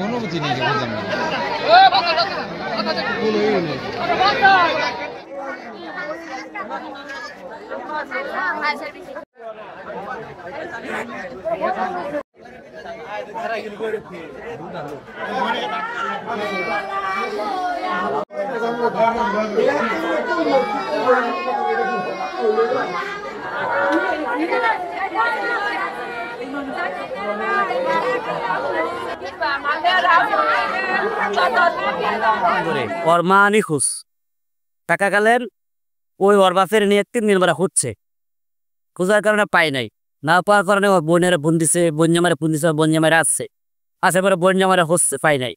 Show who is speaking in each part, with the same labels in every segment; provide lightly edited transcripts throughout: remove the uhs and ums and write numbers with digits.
Speaker 1: অনুভূতি নেই
Speaker 2: ওর মা নিখোঁজ টাকা গেলেন ওই ওর বাপের নিয়ে 3 দিন পরে খুঁজছে, খোঁজার কারণে পাই নাই, না পাওয়ার কারণে ওর বোনের ফোন দিছে, বন্যামারে ফোন দিছে, বন্যামারে আসছে, আসে পরে বন্যামারে খুঁজছে, পাই নাই,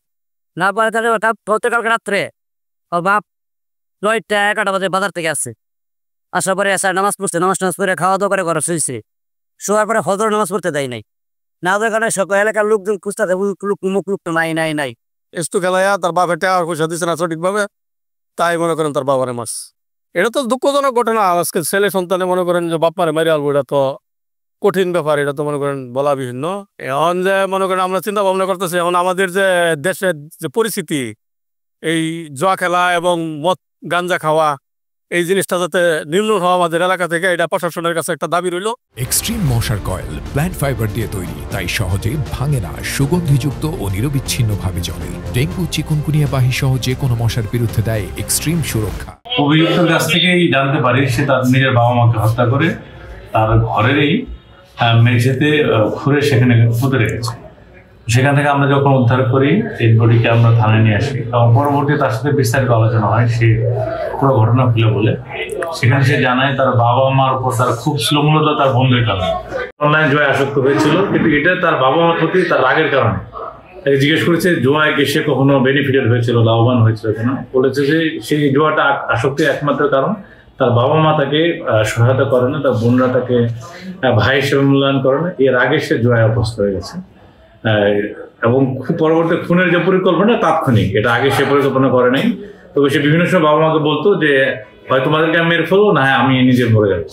Speaker 2: না পাওয়ার কারণে গতকালকে রাত্রে ওর বাপ 9টা 11টা বাজে বাজার থেকে আসছে, আসার পরে এসে নামাজ পড়ছে, নামাজ পড়ে খাওয়া দাওয়া করে ঘরে শুয়েছে, শোয়ার পরে হজর নামাজ পড়তে দেয় নাই, না দেওয়ার কারণে সকল এলাকার লোকজন খুঁজতে মুখ লুক নাই
Speaker 3: এস্তু খেলাইয়া তার বাপের টাকা পয়সা দিচ্ছে না সঠিকভাবে, তাই মনে করেন তার বাবারে মাস। এটা তো দুঃখজনক ঘটনা। আজকে ছেলে সন্তানে মনে করেন যে বাপ্পারে মারি আলবো, এটা তো কঠিন ব্যাপার, এটা তো মনে করেন বলা বিভিন্ন। এখন যে মনে করেন আমরা চিন্তা ভাবনা করতেছি, এখন আমাদের যে দেশের যে পরিস্থিতি, এই জুয়া খেলা এবং মদ গাঞ্জা খাওয়া, এই জিনিসটা যাতে নির্মূল হওয়া আমাদের এলাকা থেকে, এটা প্রশাসনের কাছে একটা দাবি রইল।
Speaker 4: এক্সট্রিম মশার কয়েল প্ল্যান্ট ফাইবার দিয়ে তৈরি, তাই সহজে ভাঙে না, সুগন্ধিযুক্ত ও নিরবিচ্ছিন্নভাবে জ্বলে। ডেঙ্গু, চিকুনগুনিয়া বাহি সহ যে কোনো মশার বিরুদ্ধে দেয় এক্সট্রিম সুরক্ষা।
Speaker 5: অভিযুক্তের কাছ থেকেই জানতে পারি সে তার নিজের বাবা মাকে হত্যা করে তার ঘরেরই মেঝেতে খুঁড়ে সেখানে পুঁতে রেখেছে। সেখান থেকে আমরা যখন উদ্ধার করি ডেড বডিকে আমরা থানায় নিয়ে আসি এবং পরবর্তী তার সাথে বিস্তারিত আলোচনা হয়, সে পুরো ঘটনা খুলে বলে। সেখানে সে জানায় তার বাবা মার উপর তার খুব ছিল মূলত তার বন্ধুর কারণে অনলাইন জুয়ায় আসক্ত হয়েছিল, কিন্তু এটা তার বাবা মার প্রতি তার রাগের কারণে। তাকে জিজ্ঞেস করেছে জুয়ায় সে কখনো বেনিফিটেড হয়েছিল, লাভবান হয়েছিল কিনা, বলেছে যে সেই জুয়াটা আসক্তির একমাত্র কারণ তার বাবা মা তাকে সহায়তা করে না, তার বোনরা তাকে ভাই হিসেবে মূল্যায়ন করে না, এর আগে সে জুয়ায় অভ্যস্ত হয়ে গেছে। এবং পরবর্তী খুনের যে পরিকল্পনা তাৎক্ষণিক, এটা আগে সে পরিকল্পনা করে নাই। তবে সে বিভিন্ন সময় বাবা মাকে বলতো যে হয় তোমাদেরকে আমি মেরে ফেলবো, না হ্যাঁ আমি নিজে মরে যাবো।